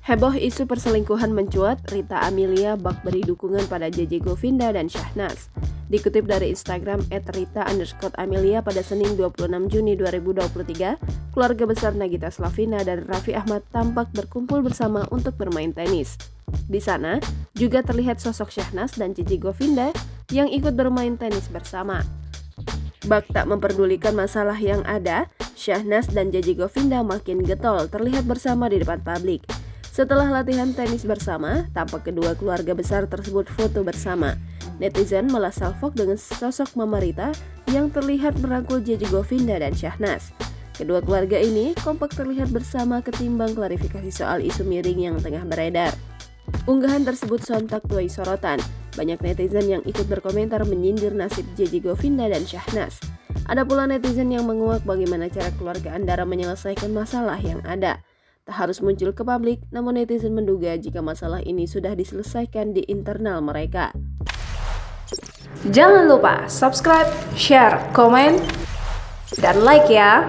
Heboh isu perselingkuhan mencuat, Rita Amelia bak beri dukungan pada JJ Govinda dan Syahnas. Dikutip dari Instagram @rita_amelia pada Senin 26 Juni 2023, keluarga besar Nagita Slavina dan Raffi Ahmad tampak berkumpul bersama untuk bermain tenis. Di sana juga terlihat sosok Syahnas dan JJ Govinda yang ikut bermain tenis bersama. Bak tak memperdulikan masalah yang ada, Syahnas dan JJ Govinda makin getol terlihat bersama di depan publik. Setelah latihan tenis bersama, tampak kedua keluarga besar tersebut foto bersama. Netizen malah salfok dengan sosok Mama Rita yang terlihat merangkul JJ Govinda dan Syahnas. Kedua keluarga ini kompak terlihat bersama ketimbang klarifikasi soal isu miring yang tengah beredar. Unggahan tersebut sontak tuai sorotan. Banyak netizen yang ikut berkomentar menyindir nasib JJ Govinda dan Syahnas. Ada pula netizen yang menguak bagaimana cara keluarga Andara menyelesaikan masalah yang ada. Tak harus muncul ke publik, namun netizen menduga jika masalah ini sudah diselesaikan di internal mereka. Jangan lupa subscribe, share, komen, dan like ya!